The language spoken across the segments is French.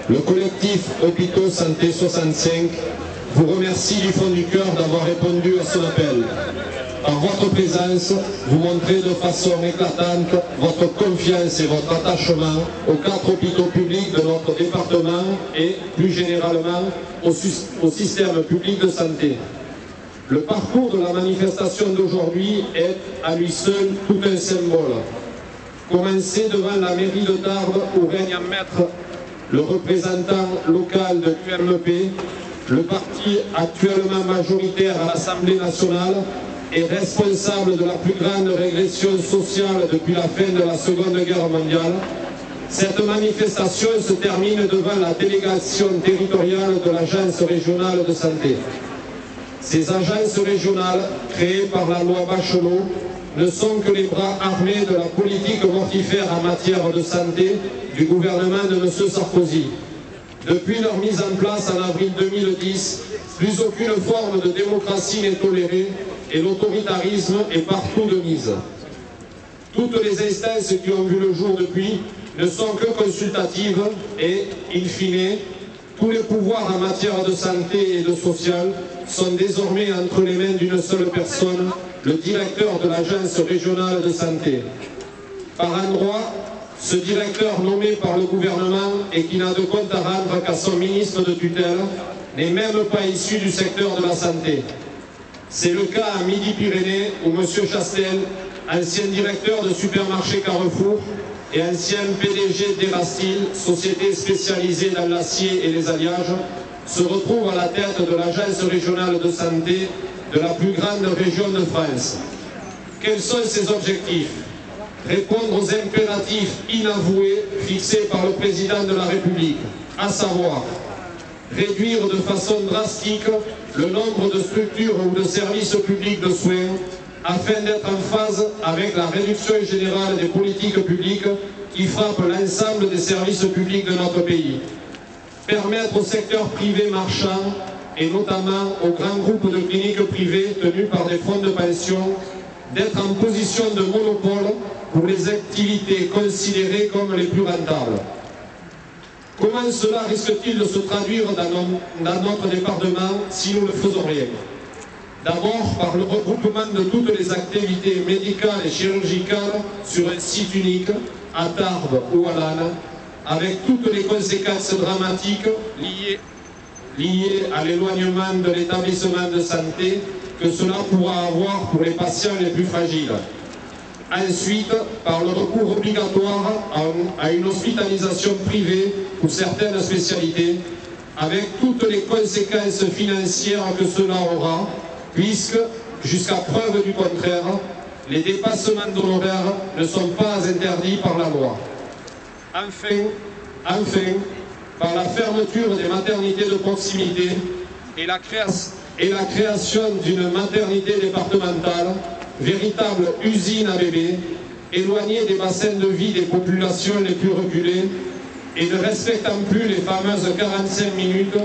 Le collectif Hôpitaux Santé 65 vous remercie du fond du cœur d'avoir répondu à son appel. Par votre présence, vous montrez de façon éclatante votre confiance et votre attachement aux 4 hôpitaux publics de notre département et, plus généralement, au système public de santé. Le parcours de la manifestation d'aujourd'hui est, à lui seul, tout un symbole. Commencez devant la mairie de Tarbes où règne en maître le représentant local de l'UMP, le parti actuellement majoritaire à l'Assemblée nationale et responsable de la plus grande régression sociale depuis la fin de la Seconde Guerre mondiale. Cette manifestation se termine devant la délégation territoriale de l'Agence régionale de santé. Ces agences régionales, créées par la loi Bachelot, ne sont que les bras armés de la politique mortifère en matière de santé du gouvernement de M. Sarkozy. Depuis leur mise en place en avril 2010, plus aucune forme de démocratie n'est tolérée et l'autoritarisme est partout de mise. Toutes les instances qui ont vu le jour depuis ne sont que consultatives et, in fine, tous les pouvoirs en matière de santé et de social sont désormais entre les mains d'une seule personne, le directeur de l'Agence régionale de santé. Par endroit, ce directeur nommé par le gouvernement et qui n'a de compte à rendre qu'à son ministre de tutelle n'est même pas issu du secteur de la santé. C'est le cas à Midi-Pyrénées où M. Chastel, ancien directeur de supermarché Carrefour et ancien PDG d'Erastil, société spécialisée dans l'acier et les alliages, se retrouve à la tête de l'Agence régionale de santé de la plus grande région de France. Quels sont ses objectifs? Répondre aux impératifs inavoués fixés par le président de la République, à savoir réduire de façon drastique le nombre de structures ou de services publics de soins afin d'être en phase avec la réduction générale des politiques publiques qui frappent l'ensemble des services publics de notre pays. Permettre au secteur privé marchand et notamment aux grands groupes de cliniques privées tenus par des fonds de pension d'être en position de monopole pour les activités considérées comme les plus rentables. Comment cela risque-t-il de se traduire dans notre département si nous ne faisons rien? D'abord par le regroupement de toutes les activités médicales et chirurgicales sur un site unique, à Tarbes ou à Lannes, avec toutes les conséquences dramatiques liées à l'éloignement de l'établissement de santé que cela pourra avoir pour les patients les plus fragiles. Ensuite, par le recours obligatoire à une hospitalisation privée pour certaines spécialités, avec toutes les conséquences financières que cela aura, puisque, jusqu'à preuve du contraire, les dépassements d'honoraires ne sont pas interdits par la loi. Enfin, par la fermeture des maternités de proximité et la création d'une maternité départementale, véritable usine à bébés, éloignée des bassins de vie des populations les plus reculées et ne respectant plus les fameuses 45 minutes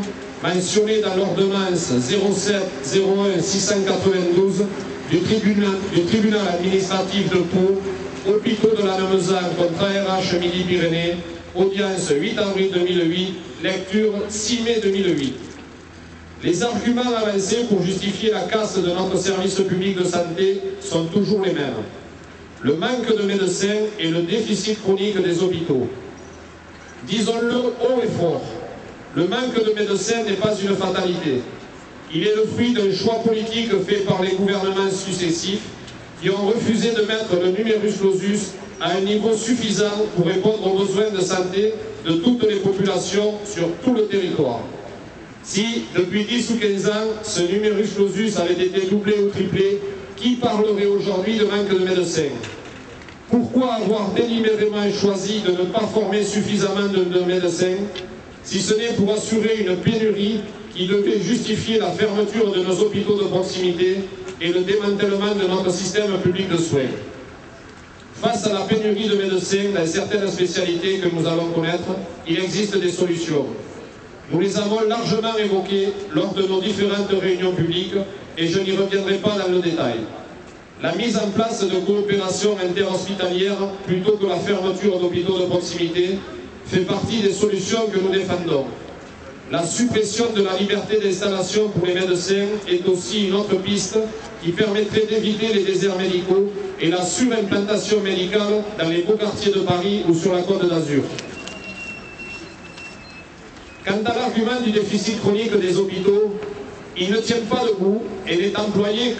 mentionnées dans l'ordonnance 07-01-692 du tribunal administratif de Pau, hôpitaux de la Nemeuzan contre ARH Midi-Pyrénées, audience 8 avril 2008, lecture 6 mai 2008. Les arguments avancés pour justifier la casse de notre service public de santé sont toujours les mêmes. Le manque de médecins et le déficit chronique des hôpitaux. Disons-le haut et fort, le manque de médecins n'est pas une fatalité. Il est le fruit d'un choix politique fait par les gouvernements successifs qui ont refusé de mettre le numerus clausus à un niveau suffisant pour répondre aux besoins de santé de toutes les populations sur tout le territoire. Si, depuis 10 ou 15 ans, ce numerus clausus avait été doublé ou triplé, qui parlerait aujourd'hui de manque de médecins? Pourquoi avoir délibérément choisi de ne pas former suffisamment de médecins, si ce n'est pour assurer une pénurie qui devait justifier la fermeture de nos hôpitaux de proximité et le démantèlement de notre système public de soins? Face à la pénurie de médecins dans certaines spécialités que nous allons connaître, il existe des solutions. Nous les avons largement évoquées lors de nos différentes réunions publiques et je n'y reviendrai pas dans le détail. La mise en place de coopérations interhospitalières plutôt que la fermeture d'hôpitaux de proximité, fait partie des solutions que nous défendons. La suppression de la liberté d'installation pour les médecins est aussi une autre piste qui permettrait d'éviter les déserts médicaux et la surimplantation médicale dans les beaux quartiers de Paris ou sur la Côte d'Azur. Quant à l'argument du déficit chronique des hôpitaux, il ne tient pas debout et n'est employé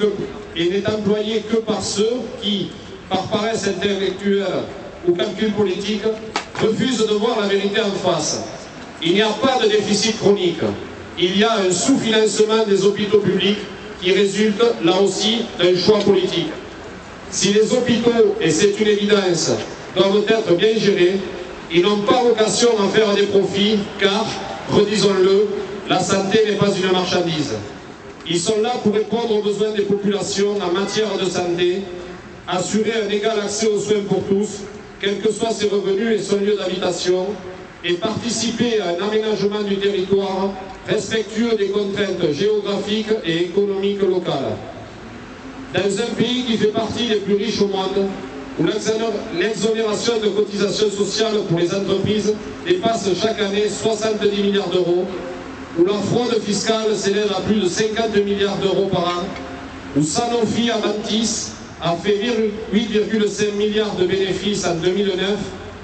que par ceux qui, par paresse intellectuelle ou calcul politique, refusent de voir la vérité en face. Il n'y a pas de déficit chronique. Il y a un sous-financement des hôpitaux publics qui résulte, là aussi, d'un choix politique. Si les hôpitaux, et c'est une évidence, doivent être bien gérés, ils n'ont pas vocation à faire des profits, car, redisons-le, la santé n'est pas une marchandise. Ils sont là pour répondre aux besoins des populations en matière de santé, assurer un égal accès aux soins pour tous, quels que soient ses revenus et son lieu d'habitation, et participer à un aménagement du territoire respectueux des contraintes géographiques et économiques locales. Dans un pays qui fait partie des plus riches au monde, où l'exonération de cotisations sociales pour les entreprises dépasse chaque année 70 milliards d'euros, où la fraude fiscale s'élève à plus de 50 milliards d'euros par an, où Sanofi Aventis a fait 8,5 milliards de bénéfices en 2009,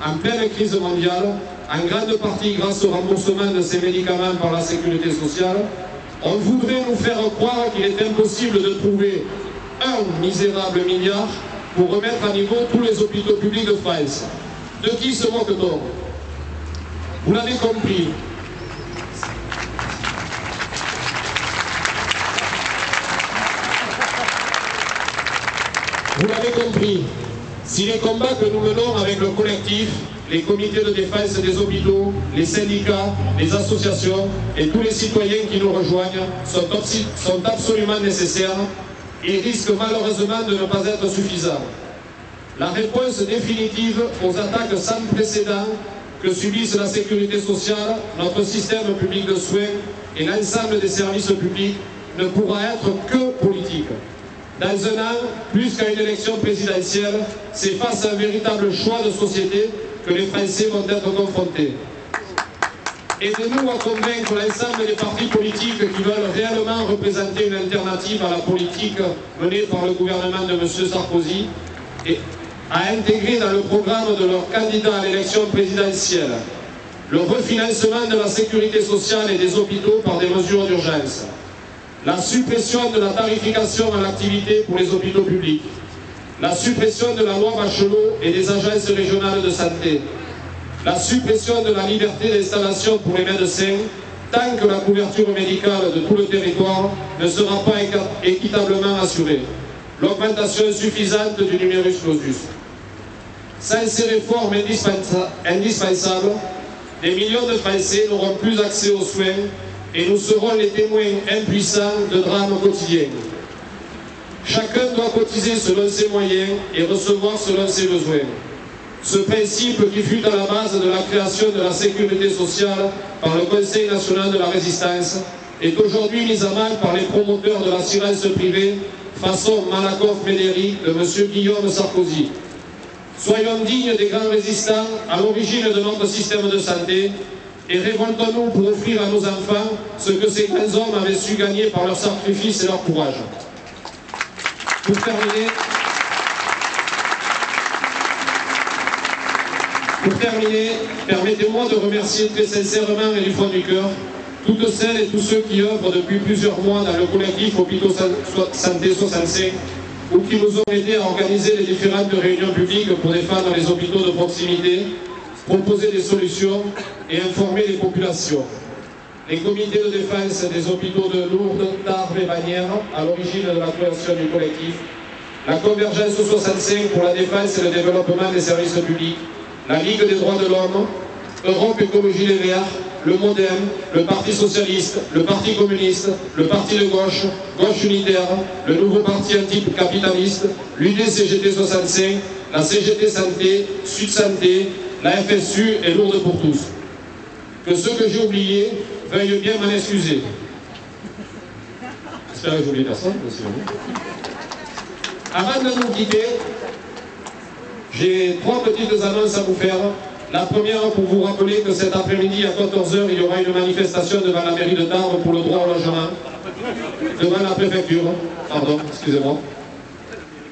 en pleine crise mondiale, en grande partie grâce au remboursement de ces médicaments par la sécurité sociale, on voudrait nous faire croire qu'il est impossible de trouver un misérable milliard pour remettre à niveau tous les hôpitaux publics de France. De qui se moque-t-on? Vous l'avez compris. Vous l'avez compris. Si les combats que nous menons avec le collectif, les comités de défense des hôpitaux, les syndicats, les associations et tous les citoyens qui nous rejoignent sont absolument nécessaires, ils risquent malheureusement de ne pas être suffisants. La réponse définitive aux attaques sans précédent que subissent la sécurité sociale, notre système public de soins et l'ensemble des services publics ne pourra être que politique. Dans un an, plus qu'à une élection présidentielle, c'est face à un véritable choix de société que les Français vont être confrontés. Aidez-nous à convaincre l'ensemble des partis politiques qui veulent réellement représenter une alternative à la politique menée par le gouvernement de M. Sarkozy et à intégrer dans le programme de leur candidat à l'élection présidentielle le refinancement de la sécurité sociale et des hôpitaux par des mesures d'urgence, la suppression de la tarification à l'activité pour les hôpitaux publics, la suppression de la loi Bachelot et des agences régionales de santé, la suppression de la liberté d'installation pour les médecins tant que la couverture médicale de tout le territoire ne sera pas équitablement assurée, l'augmentation suffisante du numerus clausus. Sans ces réformes indispensables, des millions de Français n'auront plus accès aux soins et nous serons les témoins impuissants de drames quotidiens. Chacun doit cotiser selon ses moyens et recevoir selon ses besoins. Ce principe qui fut à la base de la création de la sécurité sociale par le Conseil national de la résistance est aujourd'hui mis à mal par les promoteurs de l'assurance privée façon Malakoff-Médéric de M. Guillaume Sarkozy. Soyons dignes des grands résistants à l'origine de notre système de santé et révoltons-nous pour offrir à nos enfants ce que ces grands hommes avaient su gagner par leur sacrifice et leur courage. Pour terminer, permettez-moi de remercier très sincèrement et du fond du cœur toutes celles et tous ceux qui œuvrent depuis plusieurs mois dans le collectif Hôpitaux Santé 65 ou qui nous ont aidés à organiser les différentes réunions publiques pour défendre les hôpitaux de proximité, proposer des solutions et informer les populations. Les comités de défense des hôpitaux de Lourdes, Tarbes et Bagnères, à l'origine de la création du collectif, la Convergence 65 pour la défense et le développement des services publics, la Ligue des droits de l'homme, Europe Écologie Les Verts, le MoDem, le Parti Socialiste, le Parti Communiste, le Parti de Gauche, Gauche Unitaire, le nouveau parti anticapitaliste, l'UDCGT 65, la CGT Santé, Sud Santé, la FSU et Lourdes pour tous. Que ceux que j'ai oubliés veuillent bien m'en excuser. J'espère que j'oublie personne, monsieur. Avant de nous quitter, j'ai 3 petites annonces à vous faire La première, pour vous rappeler que cet après-midi à 14 h, il y aura une manifestation devant la mairie de Tarbes pour le droit au logement. Devant la préfecture, pardon, excusez-moi.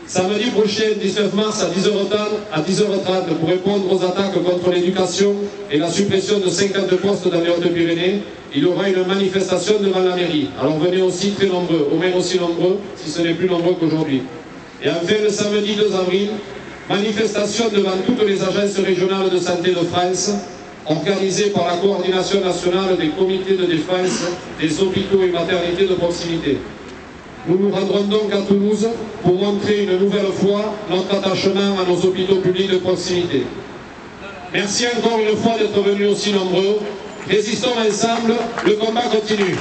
Samedi prochain, 19 mars à 10h30, pour répondre aux attaques contre l'éducation et la suppression de 50 postes dans les Hautes-Pyrénées, il y aura une manifestation devant la mairie. Alors venez aussi très nombreux, au moins aussi nombreux, si ce n'est plus nombreux qu'aujourd'hui. Et enfin, le samedi 2 avril, manifestation devant toutes les agences régionales de santé de France, organisée par la coordination nationale des comités de défense des hôpitaux et maternités de proximité. Nous nous rendrons donc à Toulouse pour montrer une nouvelle fois notre attachement à nos hôpitaux publics de proximité. Merci encore une fois d'être venus aussi nombreux. Résistons ensemble, le combat continue.